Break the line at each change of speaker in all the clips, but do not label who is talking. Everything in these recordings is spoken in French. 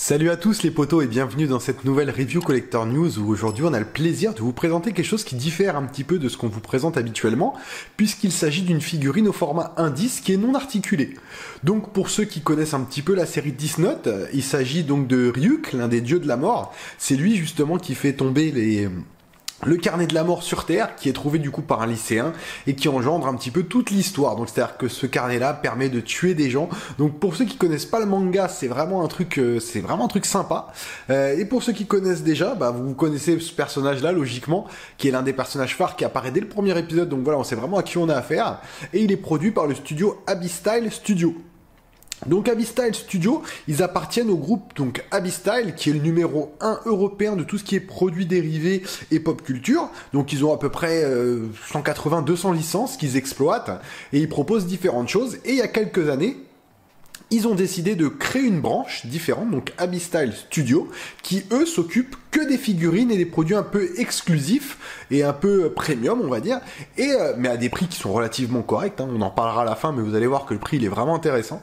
Salut à tous les potos et bienvenue dans cette nouvelle Review Collector News où aujourd'hui on a le plaisir de vous présenter quelque chose qui diffère un petit peu de ce qu'on vous présente habituellement puisqu'il s'agit d'une figurine au format indice qui est non articulée. Donc pour ceux qui connaissent un petit peu la série Death Note, il s'agit donc de Ryuk, l'un des dieux de la mort. C'est lui justement qui fait tomber le carnet de la mort sur Terre, qui est trouvé du coup par un lycéen, et qui engendre un petit peu toute l'histoire. Donc c'est-à-dire que ce carnet-là permet de tuer des gens. Donc pour ceux qui connaissent pas le manga, c'est vraiment un truc sympa. Et pour ceux qui connaissent déjà, vous connaissez ce personnage-là, logiquement, qui est l'un des personnages phares qui apparaît dès le premier épisode. Donc voilà, on sait vraiment à qui on a affaire. Et il est produit par le studio Abyss-Style Studio. Donc Abyss-Style Studio, ils appartiennent au groupe donc Abyss-Style, qui est le numéro 1 européen de tout ce qui est produits dérivés et pop culture. Donc ils ont à peu près 180-200 licences qu'ils exploitent et ils proposent différentes choses. Et il y a quelques années, ils ont décidé de créer une branche différente, donc Abyss-Style Studio, qui eux s'occupent que des figurines et des produits un peu exclusifs et un peu premium, on va dire, mais à des prix qui sont relativement corrects. On en parlera à la fin, mais vous allez voir que le prix il est vraiment intéressant.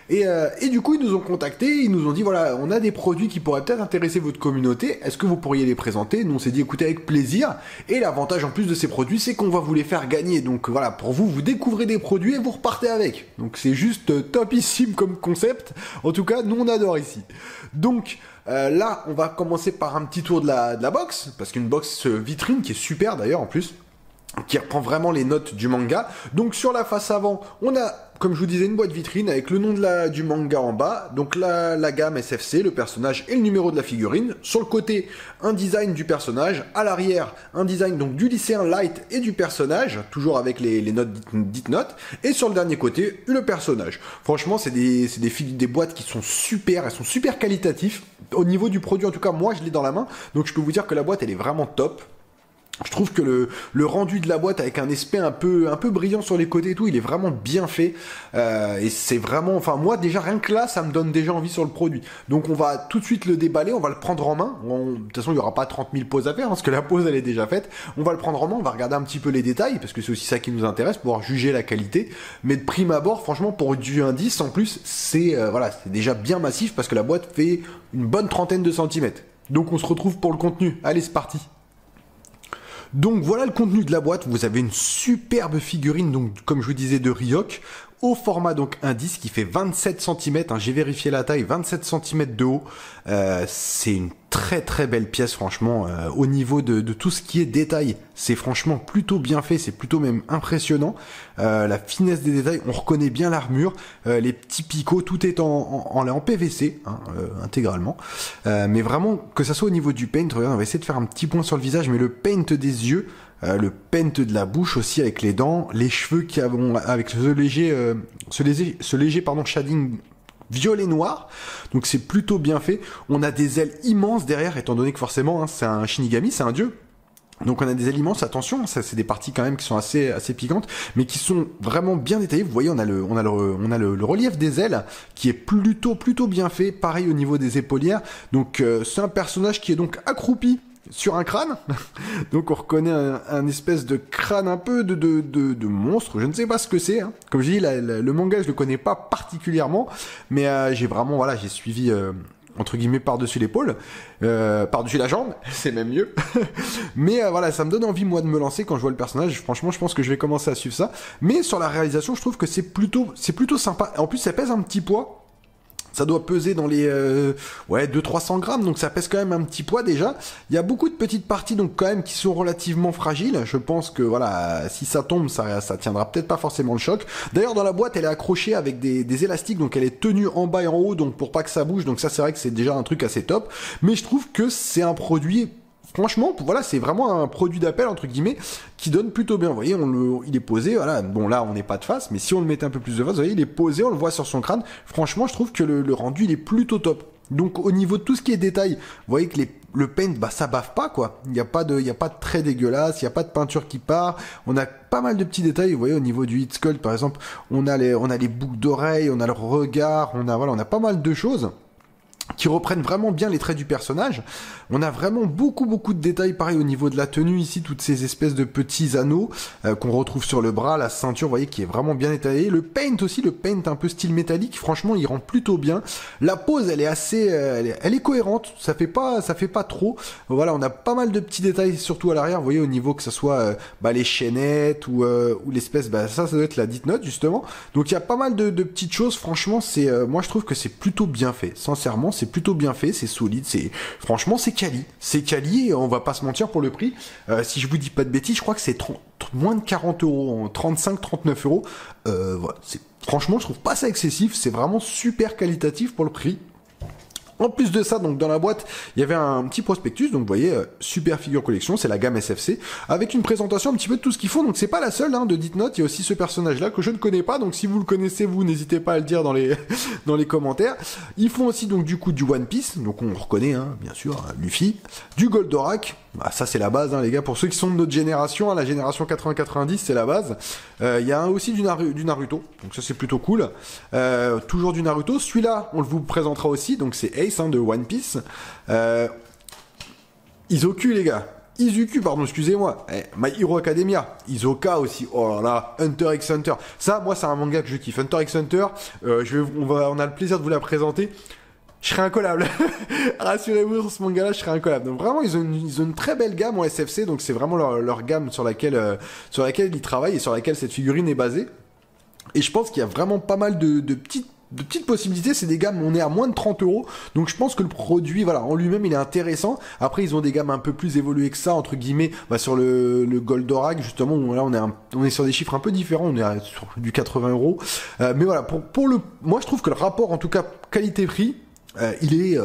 Et du coup, ils nous ont contactés, ils nous ont dit, voilà, on a des produits qui pourraient peut-être intéresser votre communauté, est-ce que vous pourriez les présenter? Nous, on s'est dit, écoutez, avec plaisir, et l'avantage en plus de ces produits, c'est qu'on va vous les faire gagner. Donc voilà, pour vous, vous découvrez des produits et vous repartez avec. Donc c'est juste topissime comme concept. En tout cas, nous, on adore ici. Donc, là, on va commencer par un petit tour de la box, parce qu'une box vitrine qui est super d'ailleurs en plus, qui reprend vraiment les notes du manga. Donc sur la face avant, on a, comme je vous disais, une boîte vitrine avec le nom du manga en bas, donc la gamme SFC, le personnage et le numéro de la figurine. Sur le côté, un design du personnage. À l'arrière, un design donc du lycéen Light et du personnage, toujours avec les notes dites notes. Et sur le dernier côté, le personnage. Franchement, c'est des boîtes qui sont super, elles sont super qualitatives. Au niveau du produit, en tout cas, moi je l'ai dans la main, donc je peux vous dire que la boîte elle est vraiment top. Je trouve que le rendu de la boîte avec un aspect un peu brillant sur les côtés et tout, il est vraiment bien fait. Et c'est vraiment, enfin moi déjà rien que là, ça me donne déjà envie sur le produit. Donc on va tout de suite le déballer, on va le prendre en main. De toute façon il n'y aura pas 30 000 poses à faire, parce que la pose elle est déjà faite. On va le prendre en main, on va regarder un petit peu les détails, parce que c'est aussi ça qui nous intéresse, pouvoir juger la qualité. Mais de prime abord, franchement pour du indice en plus, c'est déjà bien massif, parce que la boîte fait une bonne trentaine de centimètres. Donc on se retrouve pour le contenu. Allez, c'est parti. Donc voilà le contenu de la boîte, vous avez une superbe figurine, donc comme je vous disais, de Ryuk, au format donc indice qui fait 27 cm, j'ai vérifié la taille, 27 cm de haut, c'est une très très belle pièce franchement, au niveau de tout ce qui est détail, c'est franchement plutôt bien fait, c'est plutôt même impressionnant, la finesse des détails, on reconnaît bien l'armure, les petits picots, tout est en PVC, intégralement, mais vraiment que ça soit au niveau du paint, regarde, on va essayer de faire un petit point sur le visage, mais le paint des yeux, le paint de la bouche aussi avec les dents, les cheveux qui avont avec ce léger shading violet noir, donc c'est plutôt bien fait. On a des ailes immenses derrière, étant donné que forcément c'est un Shinigami, c'est un dieu. Donc on a des ailes immenses, attention, ça c'est des parties quand même qui sont assez piquantes, mais qui sont vraiment bien détaillées. Vous voyez, on a le relief des ailes qui est plutôt bien fait. Pareil au niveau des épaulières. Donc c'est un personnage qui est donc accroupi sur un crâne, donc on reconnaît un espèce de crâne un peu de monstre, je ne sais pas ce que c'est, Comme je dis, le manga je le connais pas particulièrement, mais j'ai suivi entre guillemets par-dessus l'épaule, par-dessus la jambe, c'est même mieux, mais voilà, ça me donne envie moi de me lancer quand je vois le personnage, franchement je pense que je vais commencer à suivre ça, mais sur la réalisation je trouve que c'est plutôt sympa, en plus ça pèse un petit poids. Ça doit peser dans les 200-300 grammes, donc ça pèse quand même un petit poids déjà. Il y a beaucoup de petites parties donc quand même qui sont relativement fragiles. Je pense que voilà, si ça tombe, ça tiendra peut-être pas forcément le choc. D'ailleurs dans la boîte, elle est accrochée avec des élastiques, donc elle est tenue en bas et en haut, donc pour pas que ça bouge. Donc ça c'est vrai que c'est déjà un truc assez top. Mais je trouve que c'est un produit. Franchement, voilà, c'est vraiment un produit d'appel, entre guillemets, qui donne plutôt bien. Vous voyez, il est posé, voilà. Bon, là, on n'est pas de face, mais si on le mettait un peu plus de face, vous voyez, il est posé, on le voit sur son crâne. Franchement, je trouve que le rendu, il est plutôt top. Donc, au niveau de tout ce qui est détail, vous voyez que le paint, ça baffe pas, quoi. Il n'y a pas de trait dégueulasse, il n'y a pas de peinture qui part. On a pas mal de petits détails, vous voyez, au niveau du heat sculpt, par exemple, on a les boucles d'oreilles, on a le regard, on a pas mal de choses. qui reprennent vraiment bien les traits du personnage. On a vraiment beaucoup de détails, pareil au niveau de la tenue ici, toutes ces espèces de petits anneaux qu'on retrouve sur le bras, la ceinture, vous voyez, qui est vraiment bien étalée. Le paint aussi, le paint un peu style métallique, franchement, il rend plutôt bien. La pose, elle est assez, elle est cohérente, ça fait pas trop. Voilà, on a pas mal de petits détails, surtout à l'arrière, vous voyez, au niveau que ce soit les chaînettes ou l'espèce, ça doit être la dite note justement. Donc il y a pas mal de petites choses. Franchement, moi je trouve que c'est plutôt bien fait. Sincèrement, c'est plutôt bien fait, c'est solide, franchement c'est quali et on va pas se mentir pour le prix. Si je vous dis pas de bêtises, je crois que c'est moins de 40 euros, 35-39 euros. Voilà, franchement je trouve pas ça excessif, c'est vraiment super qualitatif pour le prix. En plus de ça, donc dans la boîte, il y avait un petit prospectus, donc vous voyez, super figure collection, c'est la gamme SFC, avec une présentation un petit peu de tout ce qu'ils font, donc c'est pas la seule de Dite Note, il y a aussi ce personnage-là que je ne connais pas, donc si vous le connaissez, vous n'hésitez pas à le dire dans les, dans les commentaires. Ils font aussi donc du coup du One Piece, donc on reconnaît, bien sûr, Luffy, du Goldorak, ça c'est la base les gars, pour ceux qui sont de notre génération, la génération 80-90, c'est la base. Il y a aussi du Naruto, donc ça c'est plutôt cool. Toujours du Naruto, celui-là on vous présentera aussi, donc c'est Ace de One Piece. Izoku les gars, Izuku pardon, excusez-moi. My Hero Academia, Isoka aussi, oh là là, Hunter x Hunter. Ça moi c'est un manga que je kiffe, Hunter x Hunter, on a le plaisir de vous la présenter. Je serai incollable. Rassurez-vous, sur ce manga-là, je serai incollable. Donc vraiment, ils ont une très belle gamme en SFC, donc c'est vraiment leur gamme sur laquelle ils travaillent et sur laquelle cette figurine est basée. Et je pense qu'il y a vraiment pas mal de petites possibilités. C'est des gammes, on est à moins de 30 euros. Donc je pense que le produit, voilà, en lui-même, il est intéressant. Après, ils ont des gammes un peu plus évoluées que ça, entre guillemets, sur le Goldorak, justement, où là, on est sur des chiffres un peu différents. On est sur du 80 euros. Mais voilà, moi, je trouve que le rapport, en tout cas, qualité-prix, il est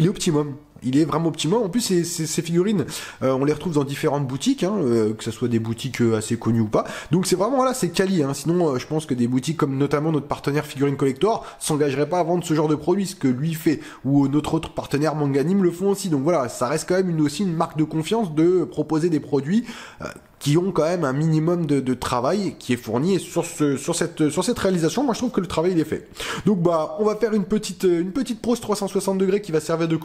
optimum. Il est vraiment optimum. En plus, ces figurines, on les retrouve dans différentes boutiques, que ce soit des boutiques assez connues ou pas. Donc c'est vraiment, c'est quali. Sinon, je pense que des boutiques comme notamment notre partenaire Figurine Collector s'engageraient pas à vendre ce genre de produit, ce que lui fait, ou notre autre partenaire Manganim le font aussi. Donc voilà, ça reste quand même aussi une marque de confiance de proposer des produits qui ont quand même un minimum de travail qui est fourni, et sur cette réalisation, moi je trouve que le travail il est fait. Donc on va faire une petite prose 360 degrés qui va servir de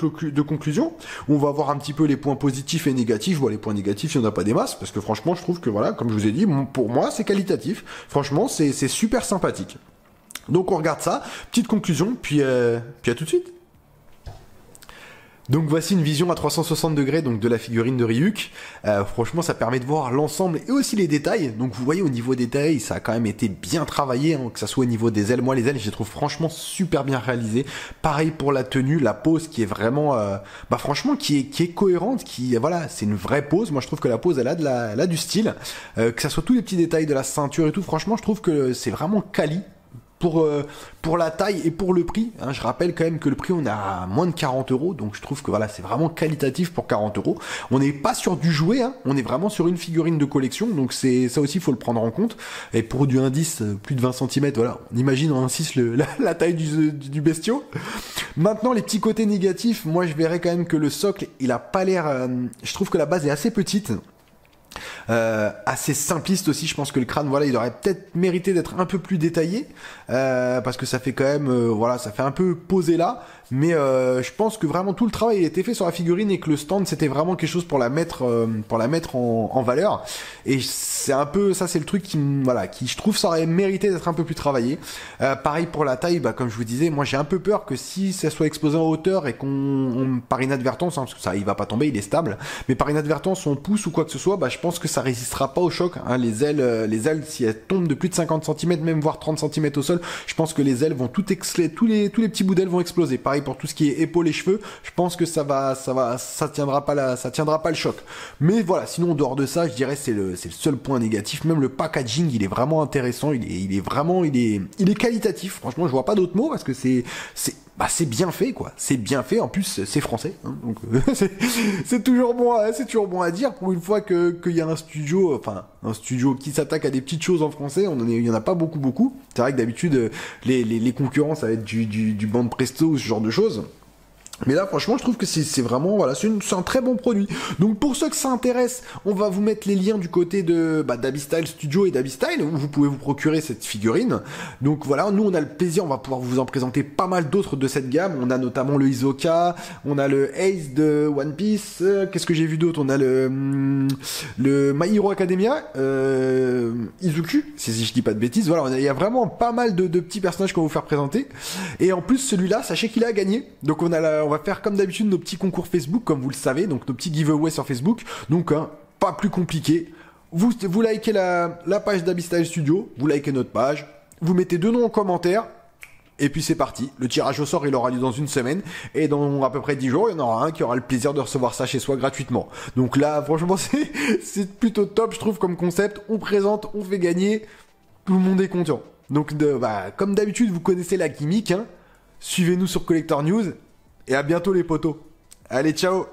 conclusion, où on va voir un petit peu les points positifs et négatifs. Les points négatifs, il n'y en a pas des masses, parce que franchement je trouve que comme je vous ai dit, pour moi c'est qualitatif, franchement c'est super sympathique. Donc on regarde ça, petite conclusion, puis à tout de suite. Donc voici une vision à 360 degrés donc de la figurine de Ryuk. Franchement, ça permet de voir l'ensemble et aussi les détails. Donc vous voyez, au niveau des détails, ça a quand même été bien travaillé, que ça soit au niveau des ailes. Moi, les ailes, je les trouve franchement super bien réalisées. Pareil pour la tenue, la pose qui est vraiment, franchement, qui est cohérente, c'est une vraie pose. Moi, je trouve que la pose, elle a du style. Que ça soit tous les petits détails de la ceinture et tout. Franchement, je trouve que c'est vraiment quali. Pour la taille et pour le prix, je rappelle quand même que le prix on est à moins de 40 euros, donc je trouve que c'est vraiment qualitatif pour 40 euros. On n'est pas sur du jouet, on est vraiment sur une figurine de collection, donc ça aussi il faut le prendre en compte. Et pour du indice plus de 20 cm, on imagine en 6 la taille du bestiau. Maintenant les petits côtés négatifs, moi je verrais quand même que le socle il a pas l'air, je trouve que la base est assez petite. Assez simpliste aussi, je pense que le crâne il aurait peut-être mérité d'être un peu plus détaillé, parce que ça fait quand même ça fait un peu posé là, mais je pense que vraiment tout le travail a été fait sur la figurine et que le stand c'était vraiment quelque chose pour la mettre en valeur, et c'est un peu ça, c'est le truc qui je trouve ça aurait mérité d'être un peu plus travaillé. Pareil pour la taille, comme je vous disais, moi j'ai un peu peur que si ça soit exposé en hauteur et qu'on par inadvertance, parce que ça il va pas tomber, il est stable, mais par inadvertance on pousse ou quoi que ce soit, je pense que ça résistera pas au choc. Les ailes, si elles tombent de plus de 50 cm, même voire 30 cm au sol, je pense que les ailes vont tous les petits bouts d'ailes vont exploser. Pareil pour tout ce qui est épaules et cheveux, je pense que ça tiendra pas le choc. Mais voilà, sinon en dehors de ça, je dirais c'est le seul point négatif. Même le packaging, il est vraiment intéressant, il est qualitatif. Franchement, je vois pas d'autres mots, parce que c'est bien fait, quoi. C'est bien fait. En plus, c'est français, donc c'est toujours bon à dire pour une fois qu'il y a un studio qui s'attaque à des petites choses en français. Il y en a pas beaucoup. C'est vrai que d'habitude les concurrents ça va être du Bande Presto ou ce genre de choses. Mais là, franchement, je trouve que c'est vraiment, voilà, c'est un très bon produit. Donc, pour ceux que ça intéresse, on va vous mettre les liens du côté de d'Abystyle Studio et d'Abystyle, où vous pouvez vous procurer cette figurine. Donc, voilà, nous, on a le plaisir, on va pouvoir vous en présenter pas mal d'autres de cette gamme. On a notamment le Hisoka, on a le Ace de One Piece. Qu'est-ce que j'ai vu d'autre? On a le My Hero Academia, Izuku, si je dis pas de bêtises. Voilà, il y a vraiment pas mal de petits personnages qu'on va vous faire présenter. Et en plus, celui-là, sachez qu'il a gagné. Donc, on va faire comme d'habitude nos petits concours Facebook, comme vous le savez, donc nos petits giveaways sur Facebook. Donc, pas plus compliqué. Vous likez la page d'Abystyle Studio, vous likez notre page, vous mettez 2 noms en commentaire, et puis c'est parti. Le tirage au sort, il aura lieu dans une semaine, et dans à peu près 10 jours, il y en aura un qui aura le plaisir de recevoir ça chez soi gratuitement. Donc là, franchement, c'est plutôt top, je trouve, comme concept. On présente, on fait gagner, tout le monde est content. Donc, comme d'habitude, vous connaissez la gimmick, hein. Suivez-nous sur Collector News. Et à bientôt les potos. Allez, ciao!